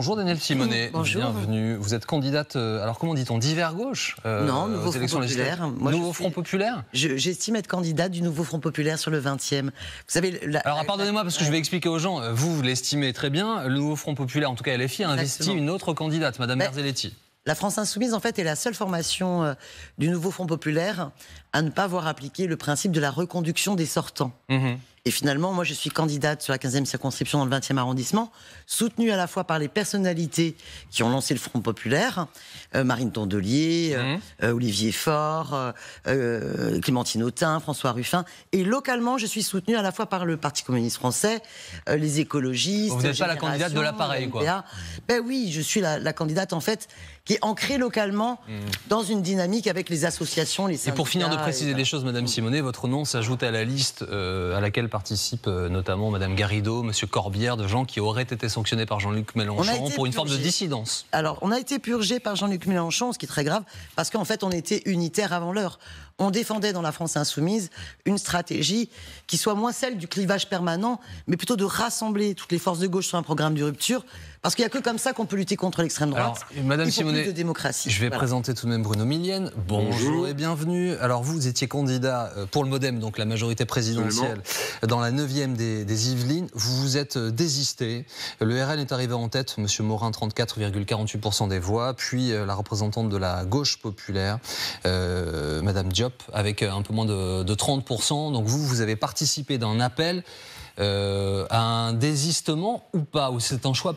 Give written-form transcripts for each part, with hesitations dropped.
Bonjour Danielle Simonet, Bonjour. Bienvenue. Vous êtes candidate, alors comment dit-on, d'hiver gauche Non, Nouveau aux Front élections Populaire. législatives. Moi, Nouveau Front Populaire. J'estime être candidate du Nouveau Front Populaire sur le 20e. Vous savez, Alors pardonnez-moi parce que je vais expliquer aux gens, vous l'estimez très bien, le Nouveau Front Populaire, en tout cas LFI, a investi Exactement. une autre candidate, Madame Berzelletti. La France Insoumise, en fait, est la seule formation du Nouveau Front Populaire à ne pas avoir appliqué le principe de la reconduction des sortants. Et finalement, moi, je suis candidate sur la 15e circonscription dans le 20e arrondissement, soutenue à la fois par les personnalités qui ont lancé le Front Populaire, Marine Tondelier, Olivier Faure, Clémentine Autain, François Ruffin. Et localement, je suis soutenue à la fois par le Parti communiste français, les écologistes. Vous n'êtes pas la candidate de l'appareil, quoi. Ben oui, je suis la candidate, en fait, qui est ancrée localement dans une dynamique avec les associations, les syndicats. Et pour finir de préciser les choses, Madame Simonet, votre nom s'ajoute à la liste à laquelle participent notamment Madame Garrido, Monsieur Corbière, de gens qui auraient été sanctionnés par Jean-Luc Mélenchon pour une forme de dissidence. Alors, on a été purgé par Jean-Luc Mélenchon, ce qui est très grave, parce qu'en fait, on était unitaire avant l'heure. On défendait dans la France insoumise une stratégie qui soit moins celle du clivage permanent, mais plutôt de rassembler toutes les forces de gauche sur un programme de rupture, parce qu'il n'y a que comme ça qu'on peut lutter contre l'extrême droite. Alors, Madame Simonet, plus de démocratie. Je vais présenter tout de même Bruno Millienne. Bonjour et bienvenue. Alors vous étiez candidat pour le MoDem, donc la majorité présidentielle, dans la 9e des Yvelines. Vous vous êtes désisté. Le RN est arrivé en tête, Monsieur Morin, 34,48% des voix, puis la représentante de la gauche populaire, Madame Diop, avec un peu moins de 30%. Donc vous avez participé d'un appel à un désistement ou pas, ou c'est un choix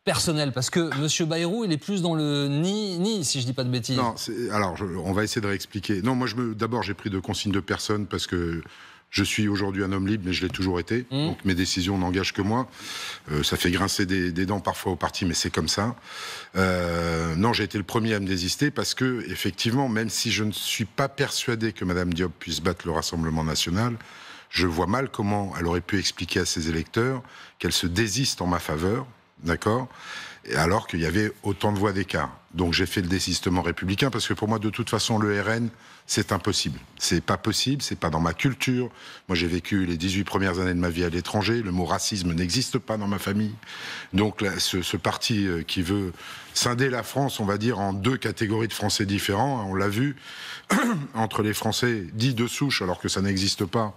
personnel, parce que M. Bayrou, il est plus dans le ni, si je dis pas de bêtises. Non, alors on va essayer de réexpliquer. Non, moi d'abord j'ai pris de consignes de personne parce que je suis aujourd'hui un homme libre, mais je l'ai toujours été. Donc mes décisions n'engagent que moi. Ça fait grincer des dents parfois au parti, mais c'est comme ça. Non, j'ai été le premier à me désister parce que, effectivement, même si je ne suis pas persuadé que Mme Diop puisse battre le Rassemblement national, je vois mal comment elle aurait pu expliquer à ses électeurs qu'elle se désiste en ma faveur, d'accord ? Alors qu'il y avait autant de voix d'écart. Donc j'ai fait le désistement républicain parce que pour moi, de toute façon, le RN, c'est impossible. C'est pas possible, c'est pas dans ma culture. Moi, j'ai vécu les 18 premières années de ma vie à l'étranger. Le mot racisme n'existe pas dans ma famille. Donc là, ce parti qui veut scinder la France, on va dire, en deux catégories de Français différents, on l'a vu, entre les Français dits de souche, alors que ça n'existe pas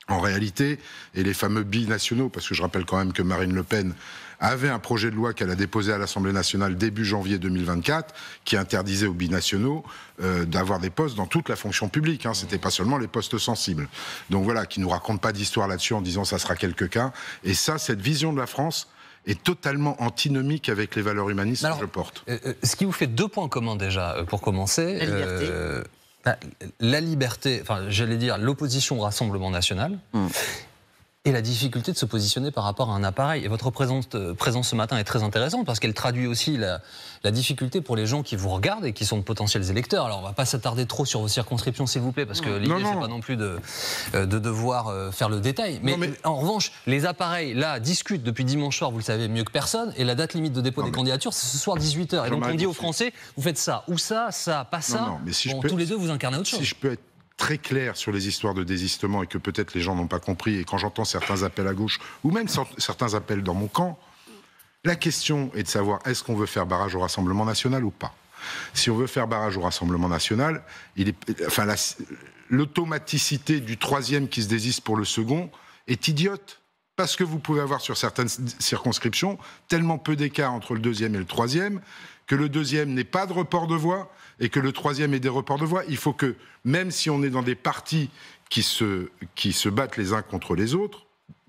en réalité, et les fameux binationaux, parce que je rappelle quand même que Marine Le Pen avait un projet de loi qu'elle a déposé à l'Assemblée nationale début janvier 2024, qui interdisait aux binationaux d'avoir des postes dans toute la fonction publique. C'était pas seulement les postes sensibles. Donc voilà, qui nous raconte pas d'histoire là-dessus en disant ça sera quelques cas. Et ça, cette vision de la France est totalement antinomique avec les valeurs humanistes que je porte. Ce qui vous fait deux points communs déjà, pour commencer. La liberté. La liberté, enfin j'allais dire l'opposition au Rassemblement national et la difficulté de se positionner par rapport à un appareil. Et votre présence ce matin est très intéressante parce qu'elle traduit aussi la difficulté pour les gens qui vous regardent et qui sont de potentiels électeurs. Alors on ne va pas s'attarder trop sur vos circonscriptions s'il vous plaît parce que l'idée c'est pas non plus de devoir faire le détail. Mais en revanche, les appareils là discutent depuis dimanche soir, vous le savez mieux que personne, et la date limite de dépôt des candidatures c'est ce soir 18h. Et donc on dit aux Français, vous faites ça, ou ça, pas ça. Non, mais si tous les deux vous incarnez autre chose. Si je peux être très clair sur les histoires de désistement et que peut-être les gens n'ont pas compris, et quand j'entends certains appels à gauche, ou même certains appels dans mon camp, la question est de savoir est-ce qu'on veut faire barrage au Rassemblement national ou pas. Si on veut faire barrage au Rassemblement national, l'automaticité du troisième qui se désiste pour le second est idiote. Parce que vous pouvez avoir sur certaines circonscriptions tellement peu d'écart entre le deuxième et le troisième que le deuxième n'ait pas de report de voix et que le troisième ait des reports de voix. Il faut que, même si on est dans des partis qui se battent les uns contre les autres,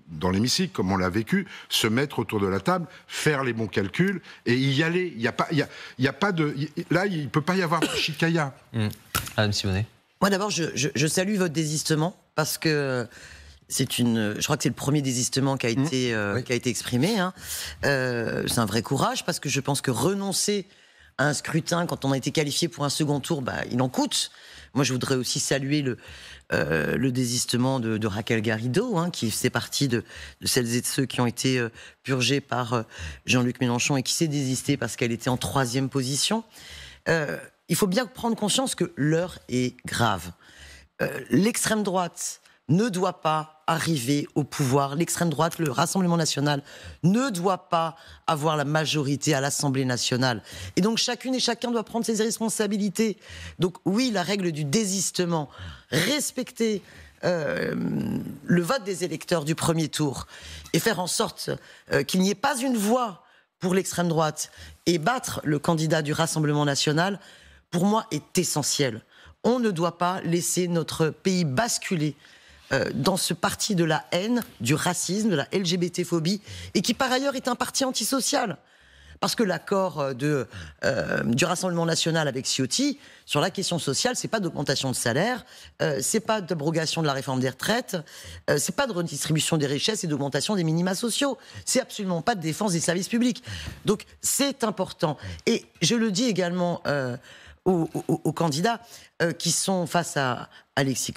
dans l'hémicycle, comme on l'a vécu, se mettre autour de la table, faire les bons calculs et y aller. Il ne peut pas y avoir de chicaya. Madame Simonet. Moi d'abord, je salue votre désistement parce que je crois que c'est le premier désistement qui a été exprimé. C'est un vrai courage parce que je pense que renoncer à un scrutin quand on a été qualifié pour un second tour, il en coûte. Moi, je voudrais aussi saluer le désistement de Raquel Garrido, qui fait partie de celles et de ceux qui ont été purgés par Jean-Luc Mélenchon et qui s'est désistée parce qu'elle était en 3e position. Il faut bien prendre conscience que l'heure est grave. L'extrême droite ne doit pas arriver au pouvoir. L'extrême droite, le Rassemblement national, ne doit pas avoir la majorité à l'Assemblée nationale. Et donc chacune et chacun doit prendre ses responsabilités. Donc oui, la règle du désistement, respecter le vote des électeurs du premier tour et faire en sorte qu'il n'y ait pas une voix pour l'extrême droite et battre le candidat du Rassemblement national, pour moi, est essentiel. On ne doit pas laisser notre pays basculer dans ce parti de la haine, du racisme, de la LGBT-phobie, et qui par ailleurs est un parti antisocial. Parce que l'accord du Rassemblement national avec Ciotti sur la question sociale, c'est pas d'augmentation de salaire, c'est pas d'abrogation de la réforme des retraites, c'est pas de redistribution des richesses et d'augmentation des minima sociaux. C'est absolument pas de défense des services publics. Donc c'est important. Et je le dis également aux candidats qui sont face à Alexis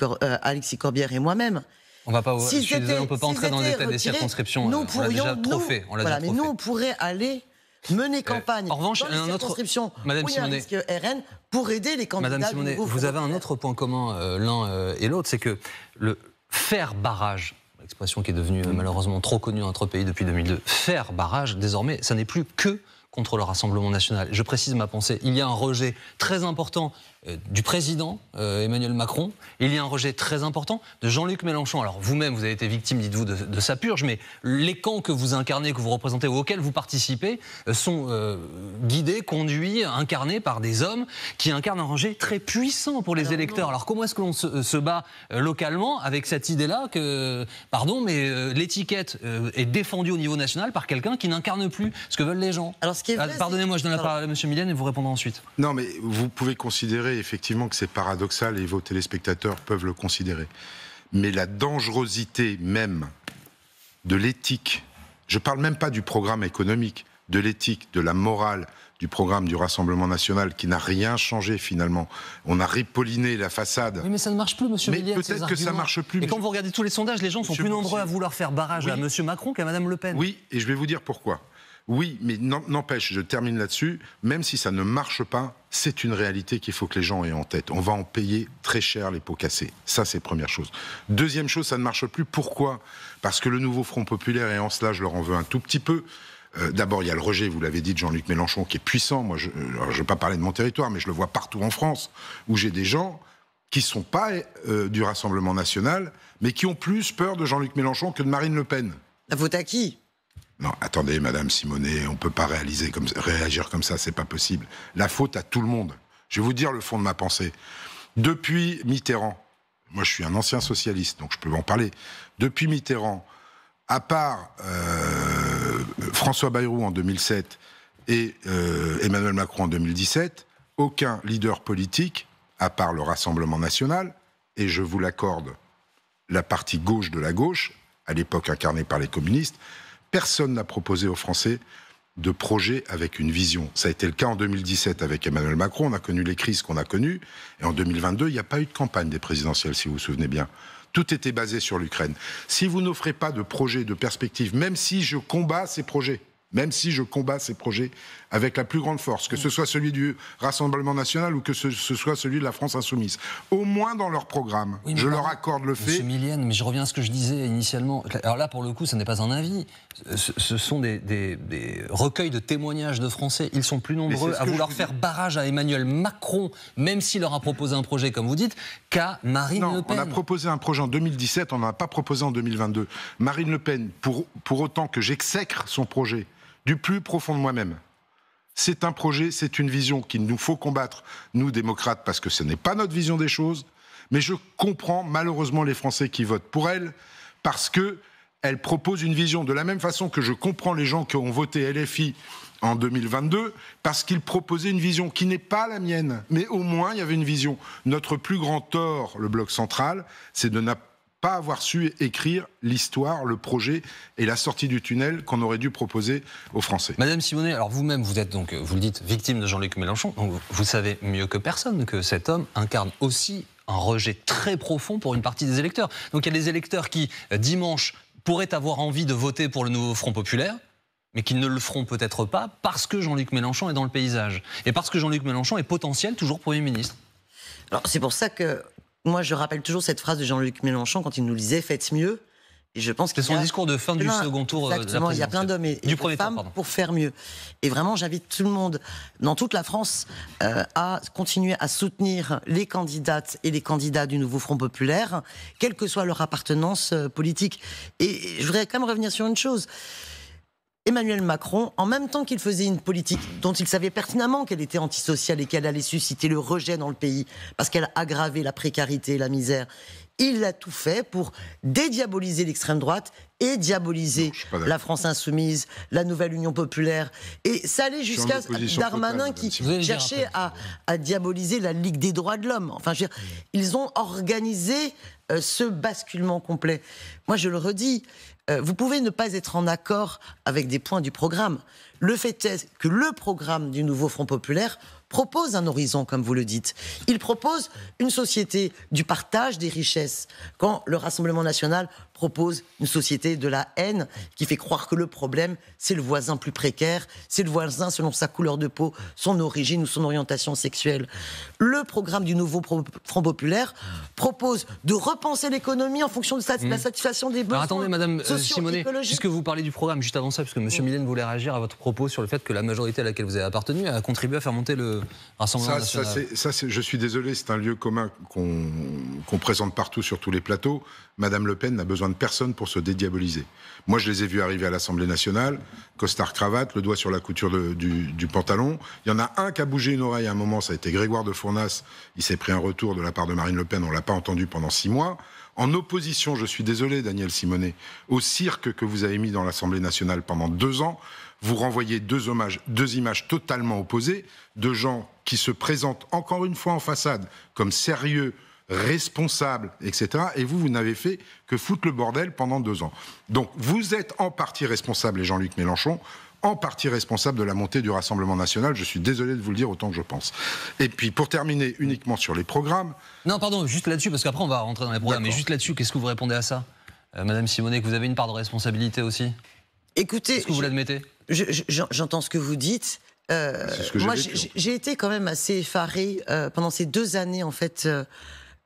Corbière et moi-même. On va pas. Je suis désolé, on peut pas entrer dans le détail des circonscriptions. Nous on l'a déjà trop fait. Mais nous, on pourrait aller mener campagne en revanche, dans les circonscriptions où il y a un risque RN pour aider les candidats. Madame Simonet, vous avez un autre point commun l'un et l'autre, c'est que le faire barrage, expression qui est devenue malheureusement trop connue dans notre pays depuis 2002, faire barrage, désormais, ça n'est plus que contre le Rassemblement national. Je précise ma pensée, il y a un rejet très important du président Emmanuel Macron, il y a un rejet très important de Jean-Luc Mélenchon. Alors vous-même, vous avez été victime, dites-vous, de sa purge, mais les camps que vous incarnez, que vous représentez, ou auxquels vous participez, sont guidés, conduits, incarnés par des hommes qui incarnent un rejet très puissant pour les électeurs. Alors comment est-ce que l'on se bat localement avec cette idée-là que, pardon, mais l'étiquette est défendue au niveau national par quelqu'un qui n'incarne plus ce que veulent les gens? Alors, pardonnez-moi, je donne la parole à M. Millienne et vous répondrez ensuite. Non, mais vous pouvez considérer effectivement que c'est paradoxal et vos téléspectateurs peuvent le considérer. Mais la dangerosité même de l'éthique, je ne parle même pas du programme économique, de l'éthique, de la morale du programme du Rassemblement national qui n'a rien changé finalement. On a ripolliné la façade. Oui, mais ça ne marche plus, M. Millienne. Peut-être que ça ne marche plus. Et quand vous regardez tous les sondages, les gens sont plus nombreux à vouloir faire barrage à M. Macron qu'à Mme Le Pen. Oui, et je vais vous dire pourquoi. Oui, mais n'empêche, je termine là-dessus, même si ça ne marche pas, c'est une réalité qu'il faut que les gens aient en tête. On va en payer très cher les pots cassés. Ça, c'est première chose. Deuxième chose, ça ne marche plus. Pourquoi ? Parce que le nouveau Front populaire, et en cela, je leur en veux un tout petit peu. D'abord, il y a le rejet, vous l'avez dit, de Jean-Luc Mélenchon, qui est puissant. Moi, je ne vais pas parler de mon territoire, mais je le vois partout en France, où j'ai des gens qui ne sont pas du Rassemblement national, mais qui ont plus peur de Jean-Luc Mélenchon que de Marine Le Pen. La faute à qui ? Non, attendez, Madame Simonet, on ne peut pas réagir comme ça, c'est pas possible. La faute à tout le monde. Je vais vous dire le fond de ma pensée. Depuis Mitterrand, moi je suis un ancien socialiste, donc je peux en parler. Depuis Mitterrand, à part François Bayrou en 2007 et Emmanuel Macron en 2017, aucun leader politique, à part le Rassemblement national, et je vous l'accorde, la partie gauche de la gauche, à l'époque incarnée par les communistes, personne n'a proposé aux Français de projet avec une vision. Ça a été le cas en 2017 avec Emmanuel Macron, on a connu les crises qu'on a connues, et en 2022, il n'y a pas eu de campagne des présidentielles, si vous vous souvenez bien. Tout était basé sur l'Ukraine. Si vous n'offrez pas de projet, de perspective, même si je combats ces projets, avec la plus grande force, que ce soit celui du Rassemblement national ou que ce soit celui de la France insoumise, au moins dans leur programme, oui, je leur accorde le fait... Monsieur Millienne, mais je reviens à ce que je disais initialement. Alors là, pour le coup, ce n'est pas un avis. Ce sont des recueils de témoignages de Français. Ils sont plus nombreux à vouloir faire barrage à Emmanuel Macron, même s'il leur a proposé un projet, comme vous dites, qu'à Marine Le Pen. On a proposé un projet en 2017, on n'en a pas proposé en 2022. Marine Le Pen, pour autant que j'exècre son projet, du plus profond de moi-même. C'est un projet, c'est une vision qu'il nous faut combattre, nous démocrates, parce que ce n'est pas notre vision des choses, mais je comprends malheureusement les Français qui votent pour elle, parce qu'elle propose une vision, de la même façon que je comprends les gens qui ont voté LFI en 2022, parce qu'ils proposaient une vision qui n'est pas la mienne, mais au moins il y avait une vision. Notre plus grand tort, le bloc central, c'est de ne pas avoir su écrire l'histoire, le projet et la sortie du tunnel qu'on aurait dû proposer aux Français. Madame Simonet, alors vous-même, vous êtes donc, vous le dites, victime de Jean-Luc Mélenchon, donc vous savez mieux que personne que cet homme incarne aussi un rejet très profond pour une partie des électeurs. Donc il y a des électeurs qui, dimanche, pourraient avoir envie de voter pour le nouveau Front populaire, mais qui ne le feront peut-être pas parce que Jean-Luc Mélenchon est dans le paysage. Et parce que Jean-Luc Mélenchon est potentiel toujours Premier ministre. Alors c'est pour ça que moi, je rappelle toujours cette phrase de Jean-Luc Mélenchon quand il nous disait « faites mieux ». Et je pense que c'est son discours de fin du second tour. Exactement, il y a plein d'hommes et de femmes pour faire mieux. Et vraiment, j'invite tout le monde, dans toute la France, à continuer à soutenir les candidates et les candidats du nouveau Front Populaire, quelle que soit leur appartenance politique. Et je voudrais quand même revenir sur une chose. Emmanuel Macron, en même temps qu'il faisait une politique dont il savait pertinemment qu'elle était antisociale et qu'elle allait susciter le rejet dans le pays, parce qu'elle a aggravé la précarité et la misère, il a tout fait pour dédiaboliser l'extrême droite et diaboliser la France insoumise, la nouvelle Union populaire. Et ça allait jusqu'à Darmanin qui cherchait à diaboliser la Ligue des droits de l'homme. Enfin, je veux dire, ils ont organisé ce basculement complet. Moi, je le redis, vous pouvez ne pas être en accord avec des points du programme. Le fait est que le programme du nouveau Front populaire propose un horizon, comme vous le dites. Il propose une société du partage des richesses, quand le Rassemblement national propose une société de la haine qui fait croire que le problème, c'est le voisin plus précaire, c'est le voisin selon sa couleur de peau, son origine ou son orientation sexuelle. Le programme du nouveau Front populaire propose de repenser l'économie en fonction de la satisfaction des besoins. Alors attendez, Madame Simonet, puisque vous parlez du programme, juste avant ça, puisque M. Millen voulait réagir à votre propos sur le fait que la majorité à laquelle vous avez appartenu a contribué à faire monter le Rassemblement national. Je suis désolé, c'est un lieu commun qu'on présente partout sur tous les plateaux. Madame Le Pen n'a besoin de personne pour se dédiaboliser. Moi, je les ai vus arriver à l'Assemblée nationale, costard cravate, le doigt sur la couture du pantalon. Il y en a un qui a bougé une oreille à un moment, ça a été Grégoire de Fournas. Il s'est pris un retour de la part de Marine Le Pen, on ne l'a pas entendu pendant 6 mois. En opposition, je suis désolé, Daniel Simonet, au cirque que vous avez mis dans l'Assemblée nationale pendant 2 ans, vous renvoyez deux images totalement opposées de gens qui se présentent encore une fois en façade comme sérieux, responsables, etc. Et vous n'avez fait que foutre le bordel pendant 2 ans. Donc vous êtes en partie responsable, et Jean-Luc Mélenchon, en partie responsable de la montée du Rassemblement national. Je suis désolé de vous le dire autant que je pense. Et puis pour terminer uniquement sur les programmes... Non, pardon, juste là-dessus, parce qu'après on va rentrer dans les programmes, mais juste là-dessus, qu'est-ce que vous répondez à ça, Madame Simonet, que vous avez une part de responsabilité aussi? Écoutez, est-ce que vous l'admettez? J'entends ce que vous dites. Moi, j'ai été quand même assez effarée pendant ces 2 années, en fait,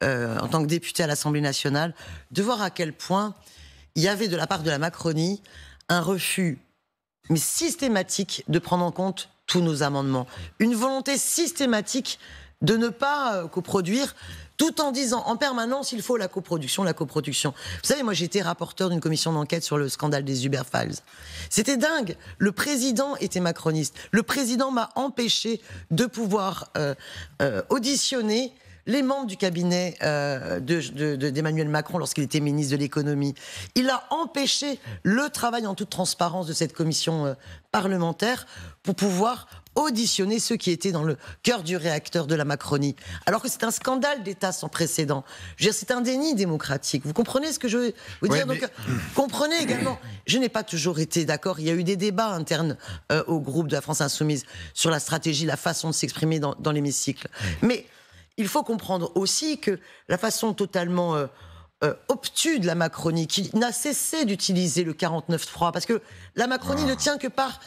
en tant que députée à l'Assemblée nationale, de voir à quel point il y avait de la part de la Macronie un refus, mais systématique, de prendre en compte tous nos amendements. Une volonté systématique de ne pas coproduire, tout en disant en permanence il faut la coproduction, la coproduction. Vous savez, moi j'étais rapporteur d'une commission d'enquête sur le scandale des Uber Files. C'était dingue. Le président était macroniste. Le président m'a empêché de pouvoir auditionner les membres du cabinet d'Emmanuel Macron lorsqu'il était ministre de l'économie. Il a empêché le travail en toute transparence de cette commission parlementaire pour pouvoir auditionner ceux qui étaient dans le cœur du réacteur de la Macronie. Alors que c'est un scandale d'État sans précédent. Je veux dire, c'est un déni démocratique. Vous comprenez ce que je veux vous dire? Donc, comprenez également, je n'ai pas toujours été d'accord. Il y a eu des débats internes au groupe de la France Insoumise sur la stratégie, la façon de s'exprimer dans l'hémicycle. Mais il faut comprendre aussi que la façon totalement obtuse de la Macronie, qui n'a cessé d'utiliser le 49.3, parce que la Macronie ne tient que par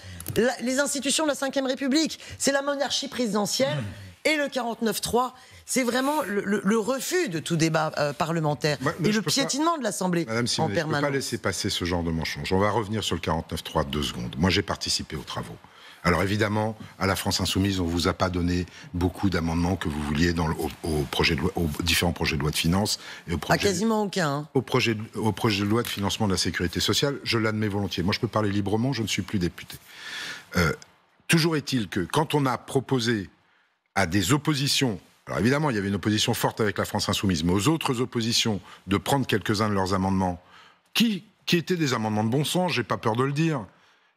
les institutions de la Ve République. C'est la monarchie présidentielle et le 49.3, c'est vraiment le refus de tout débat parlementaire et le piétinement de l'Assemblée en permanence. Je ne peux pas laisser passer ce genre de mensonge. On va revenir sur le 49.3 2 secondes. Moi, j'ai participé aux travaux. Alors évidemment, à la France Insoumise, on ne vous a pas donné beaucoup d'amendements que vous vouliez aux différents projets de loi de finances. Et quasiment aucun. Hein. Au projet de loi de financement de la sécurité sociale, je l'admets volontiers. Moi, je peux parler librement, je ne suis plus député. Toujours est-il que quand on a proposé à des oppositions, alors évidemment, il y avait une opposition forte avec la France Insoumise, mais aux autres oppositions de prendre quelques-uns de leurs amendements, qui étaient des amendements de bon sens, j'ai pas peur de le dire,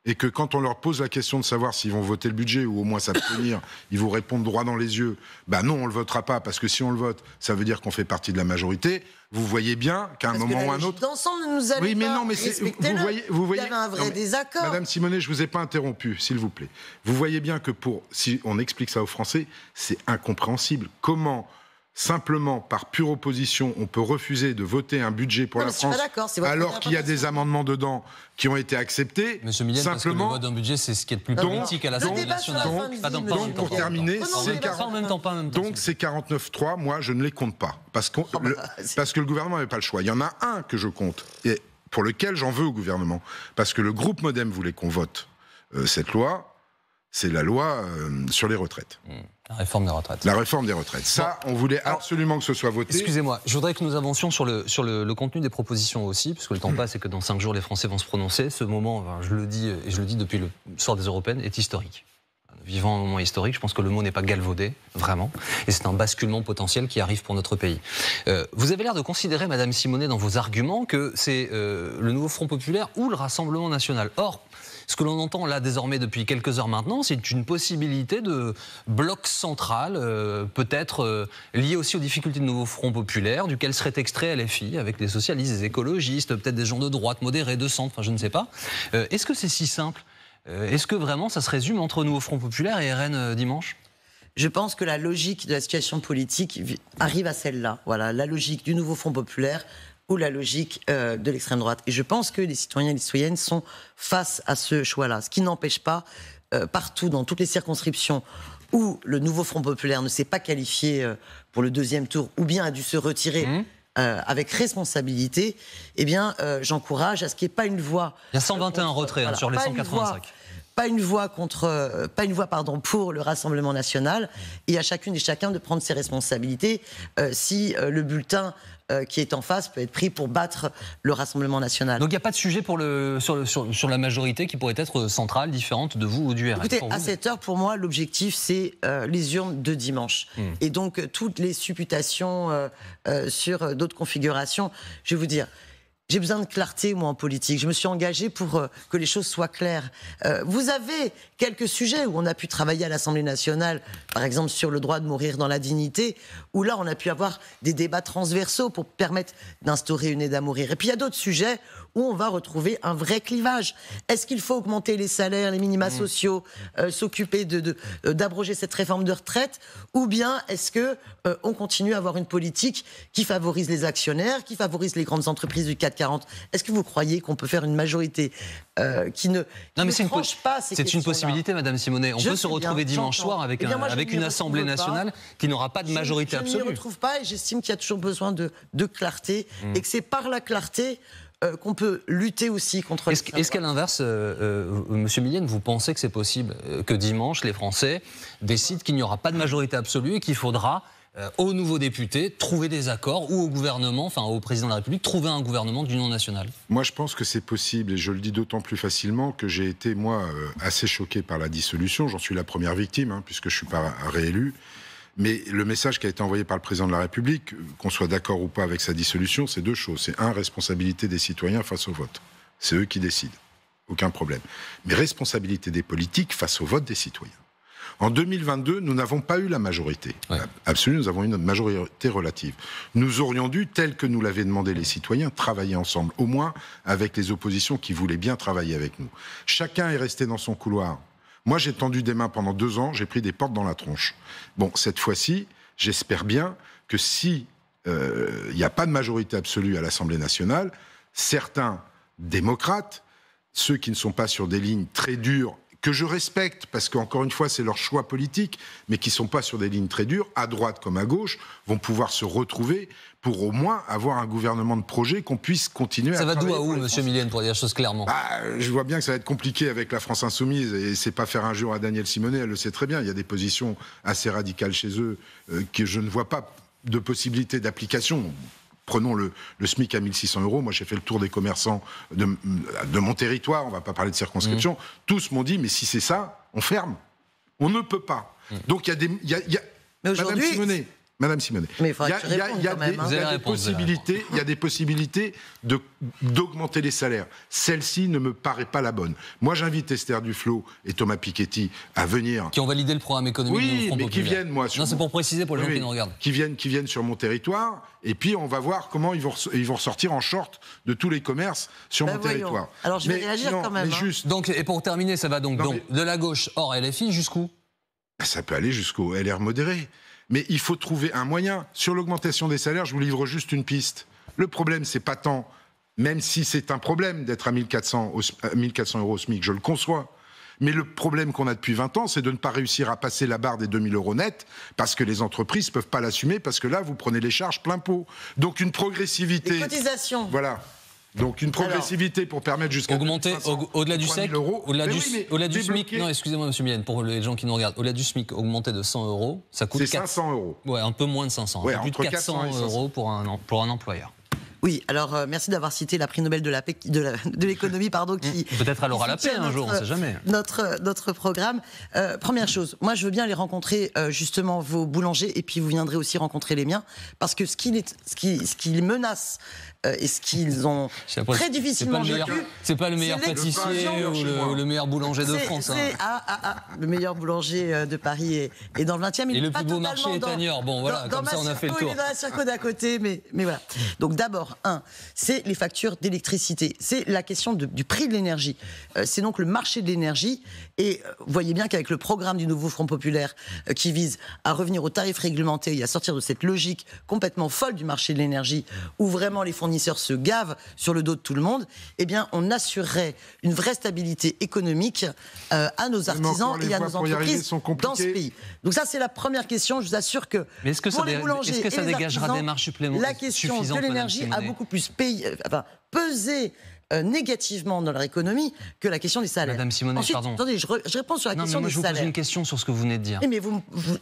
et que quand on leur pose la question de savoir s'ils vont voter le budget ou au moins s'abstenir, ils vous répondent droit dans les yeux, ben non, on le votera pas, parce que si on le vote, ça veut dire qu'on fait partie de la majorité. Vous voyez bien qu'à un moment ou un autre... D'ensemble, nous allons vous voyez, il y avait un vrai désaccord. Madame Simonet, je vous ai pas interrompu, s'il vous plaît. Vous voyez bien que si on explique ça aux Français, c'est incompréhensible. Comment simplement par pure opposition, on peut refuser de voter un budget pour la France alors qu'il y a des amendements dedans qui ont été acceptés. Monsieur Millienne, parce que le vote d'un budget, c'est ce qui est le plus politique à l'Assemblée nationale. Donc, pour terminer, c'est 49.3, moi, je ne les compte pas. Parce que le gouvernement n'avait pas le choix. Il y en a un que je compte, et pour lequel j'en veux au gouvernement. Parce que le groupe MoDem voulait qu'on vote cette loi, c'est la loi sur les retraites. La réforme des retraites. La réforme des retraites. Ça, on voulait absolument que ce soit voté. Excusez-moi, je voudrais que nous avancions sur le contenu des propositions aussi, puisque le temps passe et que dans 5 jours, les Français vont se prononcer. Ce moment, je le dis, et je le dis depuis le soir des Européennes, est historique. Nous vivons un moment historique, je pense que le mot n'est pas galvaudé, vraiment, et c'est un basculement potentiel qui arrive pour notre pays. Vous avez l'air de considérer, Madame Simonet, dans vos arguments, que c'est le nouveau Front Populaire ou le Rassemblement National. Or, ce que l'on entend là désormais depuis quelques heures maintenant, c'est une possibilité de bloc central, peut-être lié aussi aux difficultés de nouveau Front Populaire, duquel serait extrait LFI, avec des socialistes, des écologistes, peut-être des gens de droite, modérés, de centre, enfin je ne sais pas. Est-ce que c'est si simple ? Est-ce que vraiment ça se résume entre nouveau Front Populaire et RN dimanche ? Je pense que la logique de la situation politique arrive à celle-là. Voilà, la logique du nouveau Front Populaire ou la logique de l'extrême droite. Et je pense que les citoyens et les citoyennes sont face à ce choix-là. Ce qui n'empêche pas, partout, dans toutes les circonscriptions où le nouveau Front Populaire ne s'est pas qualifié pour le deuxième tour ou bien a dû se retirer avec responsabilité, eh bien, j'encourage à ce qu'il n'y ait pas une voix... Il y a 121 retraits sur les 185. Pas une voix pour le Rassemblement national, et à chacune et chacun de prendre ses responsabilités si le bulletin qui est en face peut être pris pour battre le Rassemblement national. Donc il n'y a pas de sujet sur la majorité qui pourrait être centrale, différente de vous ou du RN. Écoutez, à cette heure, pour moi, l'objectif, c'est les urnes de dimanche. Et donc, toutes les supputations sur d'autres configurations, je vais vous dire... J'ai besoin de clarté, moi, en politique. Je me suis engagée pour que les choses soient claires. Vous avez quelques sujets où on a pu travailler à l'Assemblée nationale, par exemple sur le droit de mourir dans la dignité, où là, on a pu avoir des débats transversaux pour permettre d'instaurer une aide à mourir. Et puis, il y a d'autres sujets où on va retrouver un vrai clivage. Est-ce qu'il faut augmenter les salaires, les minima sociaux, s'occuper d'abroger cette réforme de retraite, ou bien est-ce que on continue à avoir une politique qui favorise les actionnaires, qui favorise les grandes entreprises du CAC 40 ? Est-ce que vous croyez qu'on peut faire une majorité qui ne tranche pas ces questions-là ? C'est une possibilité, Madame Simonet. On peut se retrouver dimanche soir avec une Assemblée nationale qui n'aura pas de majorité absolue. Je ne m'y retrouve pas, et j'estime qu'il y a toujours besoin de clarté, et que c'est par la clarté qu'on peut lutter aussi contre... Est-ce qu'à l'inverse, Monsieur Millienne, vous pensez que c'est possible que dimanche, les Français décident qu'il n'y aura pas de majorité absolue et qu'il faudra, aux nouveaux députés, trouver des accords, ou au gouvernement, enfin au président de la République, trouver un gouvernement d'union nationale? Moi, je pense que c'est possible, et je le dis d'autant plus facilement que j'ai été, moi, assez choqué par la dissolution. J'en suis la première victime, puisque je ne suis pas réélu. Mais le message qui a été envoyé par le président de la République, qu'on soit d'accord ou pas avec sa dissolution, c'est deux choses. C'est responsabilité des citoyens face au vote. C'est eux qui décident. Aucun problème. Mais responsabilité des politiques face au vote des citoyens. En 2022, nous n'avons pas eu la majorité. Ouais. Absolue, nous avons eu notre majorité relative. Nous aurions dû, tel que nous l'avaient demandé les citoyens, travailler ensemble. Au moins avec les oppositions qui voulaient bien travailler avec nous. Chacun est resté dans son couloir. Moi, j'ai tendu des mains pendant 2 ans, j'ai pris des portes dans la tronche. Bon, cette fois-ci, j'espère bien que si il n'y a pas de majorité absolue à l'Assemblée nationale, certains démocrates, ceux qui ne sont pas sur des lignes très dures, que je respecte, parce qu'encore une fois, c'est leur choix politique, mais qui ne sont pas sur des lignes très dures, à droite comme à gauche, vont pouvoir se retrouver pour au moins avoir un gouvernement de projet qu'on puisse continuer à travailler. Ça va d'où à où, Monsieur Millienne, pour dire la chose clairement? Je vois bien que ça va être compliqué avec la France Insoumise, et c'est pas faire injure à Danielle Simonet, elle le sait très bien. Il y a des positions assez radicales chez eux que je ne vois pas de possibilité d'application. Prenons le SMIC à 1 600 €. Moi, j'ai fait le tour des commerçants de mon territoire. On ne va pas parler de circonscription. Tous m'ont dit, mais si c'est ça, on ferme. On ne peut pas. Donc, il y a Madame Simonet, il y a des possibilités d'augmenter les salaires. Celle-ci ne me paraît pas la bonne. Moi, j'invite Esther Duflo et Thomas Piketty à venir. Qui ont validé le programme économique du Front Populaire. Qui viennent, moi... Non, c'est pour préciser pour les gens qui nous regardent. Qui viennent sur mon territoire, et puis on va voir comment ils vont ressortir en short de tous les commerces sur mon territoire. Alors, je vais réagir quand même. Donc, et pour terminer, ça va donc de la gauche hors LFI jusqu'où? Ça peut aller jusqu'au LR modéré. Mais il faut trouver un moyen. Sur l'augmentation des salaires, je vous livre juste une piste. Le problème, c'est pas tant, même si c'est un problème d'être à 1400 euros au SMIC, je le conçois. Mais le problème qu'on a depuis 20 ans, c'est de ne pas réussir à passer la barre des 2000 euros net, parce que les entreprises ne peuvent pas l'assumer, parce que là, vous prenez les charges plein pot. Donc une progressivité... Les cotisations. Voilà. Donc une progressivité pour permettre jusqu'à augmenter au-delà du SEC, au-delà du SMIC. Non, excusez-moi, Monsieur Millienne, pour les gens qui nous regardent, au-delà du SMIC, augmenter de 100 euros, ça coûte 500 euros. Ouais, un peu moins de 500. Ouais, plus de 400 euros pour un employeur. Oui, alors merci d'avoir cité la prix Nobel de l'économie, qui peut-être elle aura la paix un jour, on ne sait jamais. Notre programme. Première chose, moi je veux bien aller rencontrer justement vos boulangers et puis vous viendrez aussi rencontrer les miens parce que ce qui menace et ce qu'ils ont très difficilement vécu. C'est pas le meilleur pâtissier ou le meilleur boulanger de France. Le meilleur boulanger de Paris est dans le 20e. Et le plus beau marché est à Niort. Bon voilà, comme ça on a fait le tour. Il est dans la Circo d'à côté, mais voilà. Donc d'abord, c'est les factures d'électricité. C'est la question du prix de l'énergie. C'est donc le marché de l'énergie. Et vous voyez bien qu'avec le programme du nouveau Front populaire qui vise à revenir aux tarifs réglementés et à sortir de cette logique complètement folle du marché de l'énergie où vraiment les fournisseurs se gavent sur le dos de tout le monde, eh bien on assurerait une vraie stabilité économique à nos artisans et à nos entreprises dans ce pays. Donc ça c'est la première question. Je vous assure que pour les boulangers et les artisans, la question de l'énergie a beaucoup plus pesé négativement dans leur économie que la question des salaires. Madame Simonet, ensuite, pardon. Attendez, je réponds sur la question des salaires. Je vous pose une question sur ce que vous venez de dire. Mais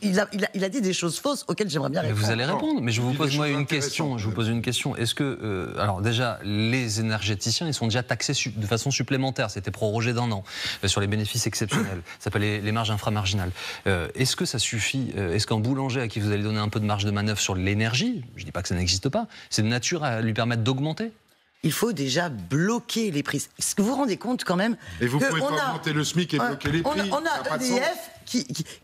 il a dit des choses fausses auxquelles j'aimerais bien répondre. Vous allez répondre, mais je vous pose une question. Je vous pose une question. Est-ce que, alors déjà, les énergéticiens, ils sont déjà taxés de façon supplémentaire. C'était prorogé d'1 an sur les bénéfices exceptionnels. Ça s'appelle les marges inframarginales. Est-ce que ça suffit? Est-ce qu'un boulanger à qui vous allez donner un peu de marge de manœuvre sur l'énergie, je ne dis pas que ça n'existe pas, c'est de nature à lui permettre d'augmenter? Il faut déjà bloquer les prix. Est-ce que vous vous rendez compte quand même? Et vous ne pouvez pas augmenter le SMIC et bloquer les prix. On a EDF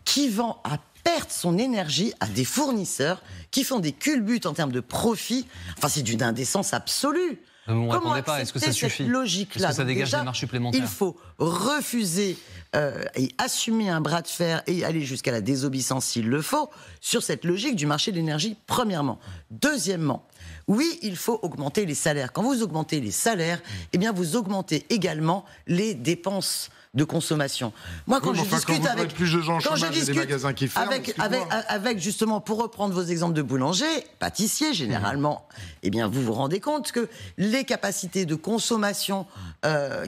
qui vend à perte son énergie à des fournisseurs qui font des culbutes en termes de profit. Enfin, c'est d'une indécence absolue. Vous ne répondez pas, est-ce que ça suffit? Est-ce que ça dégage des marges supplémentaires? Il faut refuser et assumer un bras de fer et aller jusqu'à la désobéissance s'il le faut sur cette logique du marché de l'énergie, premièrement. Deuxièmement, oui, il faut augmenter les salaires. Quand vous augmentez les salaires, eh bien vous augmentez également les dépenses de consommation. Moi, quand je discute avec plus de gens au chômage et des magasins qui ferment, avec justement, pour reprendre vos exemples de boulangers, pâtissiers généralement, eh bien vous vous rendez compte que les capacités de consommation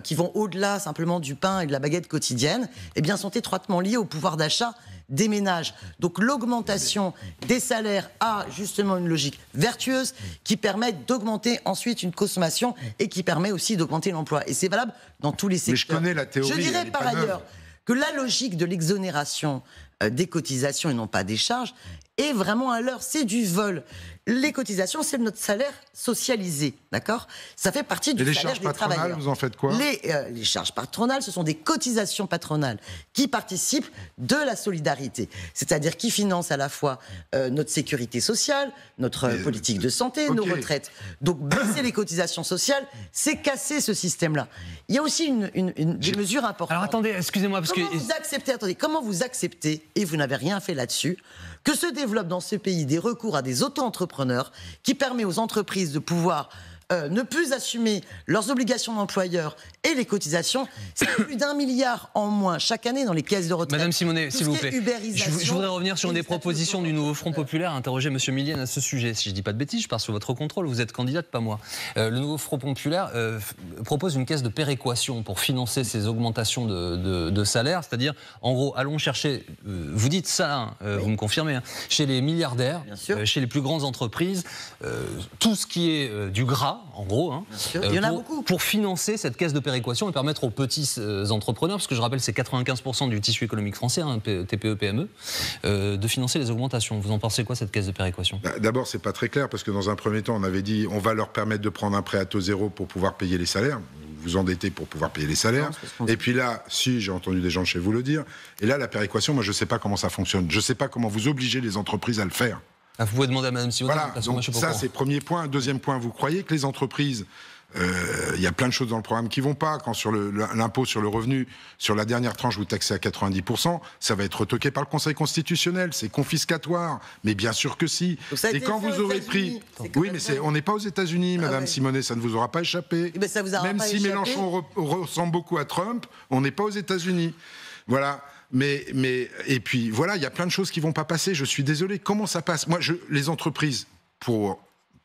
qui vont au-delà simplement du pain et de la baguette quotidienne, eh bien sont étroitement liées au pouvoir d'achat des ménages. Donc l'augmentation des salaires a justement une logique vertueuse qui permet d'augmenter ensuite une consommation et qui permet aussi d'augmenter l'emploi. Et c'est valable dans tous les secteurs. Mais je connais la théorie. Je dirais par ailleurs que la logique de l'exonération des cotisations et non pas des charges est vraiment à l'heure. C'est du vol. Les cotisations, c'est notre salaire socialisé, d'accord? Ça fait partie du salaire des travailleurs. Et les charges patronales, vous en faites quoi? Les charges patronales, ce sont des cotisations patronales qui participent de la solidarité, c'est-à-dire qui financent à la fois notre sécurité sociale, notre politique de santé, nos retraites. Donc baisser les cotisations sociales, c'est casser ce système-là. Il y a aussi des mesures importantes. Alors attendez, excusez-moi, parce comment vous acceptez, et vous n'avez rien fait là-dessus, que se développe dans ce pays des recours à des auto-entrepreneurs qui permet aux entreprises de pouvoir ne plus assumer leurs obligations d'employeur et les cotisations. C'est plus d'1 milliard en moins chaque année dans les caisses de retraite. Madame Simonet, s'il vous plaît, je voudrais revenir sur une des propositions du nouveau Front populaire, interroger Monsieur Millienne à ce sujet. Si je ne dis pas de bêtises, je pars sur votre contrôle, vous êtes candidate, pas moi. Le nouveau Front populaire propose une caisse de péréquation pour financer ces augmentations de salaire, c'est-à-dire, en gros, allons chercher, vous dites ça, vous me confirmez, hein, chez les milliardaires, chez les plus grandes entreprises, tout ce qui est du gras, en gros, hein, il y en a beaucoup. Pour financer cette caisse de péréquation et permettre aux petits entrepreneurs, parce que je rappelle c'est 95% du tissu économique français, hein, TPE, PME, de financer les augmentations. Vous en pensez quoi, cette caisse de péréquation? D'abord, c'est pas très clair, parce que dans un premier temps, on avait dit on va leur permettre de prendre un prêt à taux zéro pour pouvoir payer les salaires. Vous endettez pour pouvoir payer les salaires. Et puis là, si, j'ai entendu des gens de chez vous le dire, et là, la péréquation, moi, je sais pas comment ça fonctionne. Je sais pas comment vous obligez les entreprises à le faire. Vous pouvez demander à Mme Simonet. Voilà, donc ça c'est le premier point. Deuxième point, vous croyez que les entreprises Il y a plein de choses dans le programme qui vont pas. Quand sur l'impôt sur le revenu, sur la dernière tranche, vous taxez à 90%, ça va être retoqué par le Conseil constitutionnel. C'est confiscatoire. Mais bien sûr que si. Et quand vous aurez pris... Oui, mais on n'est pas aux États-Unis, Madame Simonet, ça ne vous aura pas échappé. Ben ça vous aura Même pas si échappé. Mélenchon ressemble beaucoup à Trump, on n'est pas aux États-Unis. Voilà. Et puis voilà, il y a plein de choses qui vont pas passer. Je suis désolé. Comment ça passe? Moi, les entreprises, pour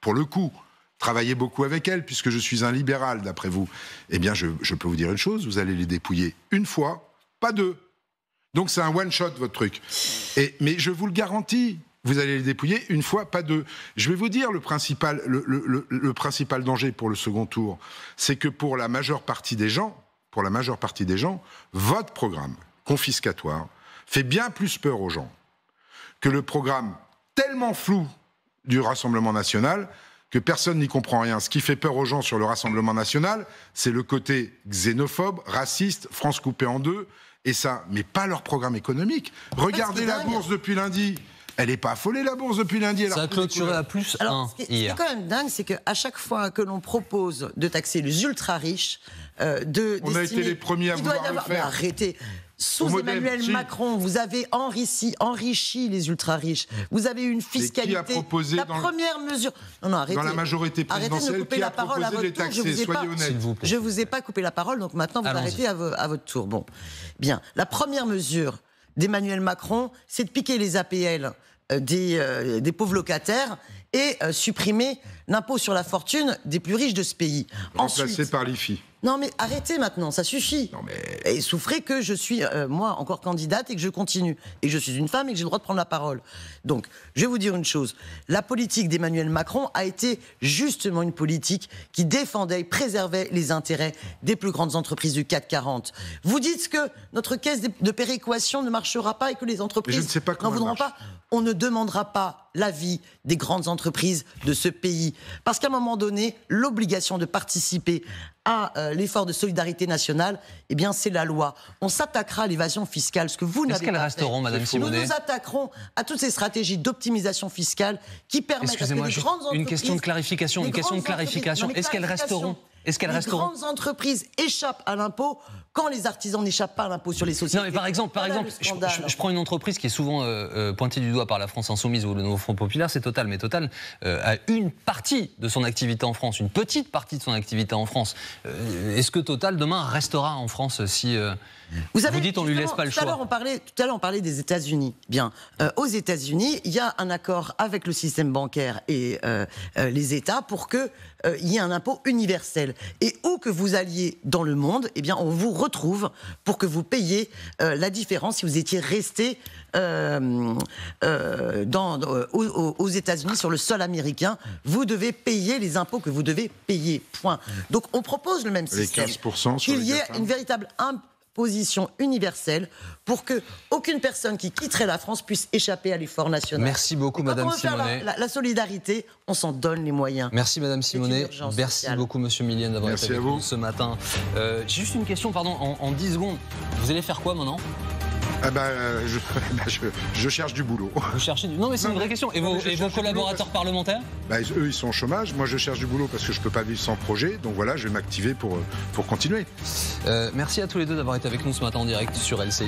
le coup, travailler beaucoup avec elles, puisque je suis un libéral, d'après vous. Eh bien, je peux vous dire une chose, vous allez les dépouiller une fois, pas deux. Donc c'est un one-shot, votre truc. Mais je vous le garantis, vous allez les dépouiller une fois, pas deux. Je vais vous dire le principal danger pour le second tour, c'est que pour la majeure partie des gens, votre programme confiscatoire fait bien plus peur aux gens que le programme tellement flou du Rassemblement national que personne n'y comprend rien. Ce qui fait peur aux gens sur le Rassemblement national, c'est le côté xénophobe, raciste, France coupée en deux, et ça, mais pas leur programme économique. Regardez la bourse depuis lundi. Elle n'est pas affolée, la bourse, depuis lundi. Ça a clôturé à plus 1 hier. Ce qui est quand même dingue, c'est qu'à chaque fois que l'on propose de taxer les ultra-riches, on a été les premiers à vouloir le faire. Arrêtez. Sous Emmanuel Macron, vous avez enrichi les ultra-riches. Vous avez une fiscalité. Qui a proposé la première mesure. Non, arrêtez. Dans la majorité présidentielle, qui a proposé de les taxer? Soyez honnête. Je ne vous ai pas coupé la parole, donc maintenant vous arrêtez à votre tour. Bon, bien. La première mesure d'Emmanuel Macron, c'est de piquer les APL des pauvres locataires et supprimer l'impôt sur la fortune des plus riches de ce pays. Remplacé par l'IFI. Non mais arrêtez maintenant, ça suffit. Non mais... Et souffrez que je suis, moi, encore candidate et que je continue. Et que je suis une femme et que j'ai le droit de prendre la parole. Donc, je vais vous dire une chose. La politique d'Emmanuel Macron a été justement une politique qui défendait et préservait les intérêts des plus grandes entreprises du CAC 40. Vous dites que notre caisse de péréquation ne marchera pas et que les entreprises n'en voudront pas. On ne demandera pas l'avis des grandes entreprises de ce pays. Parce qu'à un moment donné, l'obligation de participer à l'effort de solidarité nationale, eh bien, c'est la loi. On s'attaquera à l'évasion fiscale, ce que vous n'avez pas fait. Est-ce qu'elles resteront, Madame Simonet ? Nous nous attaquerons à toutes ces stratégies d'optimisation fiscale qui permettent à ce que les grandes entreprises... Une question de clarification. Est-ce qu'elles resteront ? Les grandes entreprises échappent à l'impôt quand les artisans n'échappent pas à l'impôt sur les sociétés. Non, mais par exemple, je prends une entreprise qui est souvent pointée du doigt par la France Insoumise ou le Nouveau Front Populaire, c'est Total. Mais Total a une partie de son activité en France, une petite partie de son activité en France. Est-ce que Total, demain, restera en France si... Vous dites on lui laisse pas le choix. Tout à l'heure, on parlait des États-Unis. Bien, aux États-Unis, il y a un accord avec le système bancaire et les États pour que il y ait un impôt universel. Et où que vous alliez dans le monde, eh bien, on vous retrouve pour que vous payiez la différence si vous étiez resté aux États-Unis sur le sol américain. Vous devez payer les impôts que vous devez payer. Point. Donc, on propose le même système. Les 15% sur qu'il y ait une véritable position universelle pour que aucune personne qui quitterait la France puisse échapper à l'effort national. Merci beaucoup, Madame Simonet. La solidarité, on s'en donne les moyens. Merci, Madame Simonet. Merci beaucoup, Monsieur Millienne, d'avoir été avec nous ce matin. J'ai juste une question, pardon, en 10 secondes. Vous allez faire quoi maintenant ? Je cherche du boulot. Vous cherchez du... Non, mais c'est une vraie question. Et vos collaborateurs parlementaires ? Eux, ils sont au chômage. Moi, je cherche du boulot parce que je ne peux pas vivre sans projet. Donc voilà, je vais m'activer pour continuer. Merci à tous les deux d'avoir été avec nous ce matin en direct sur LCI.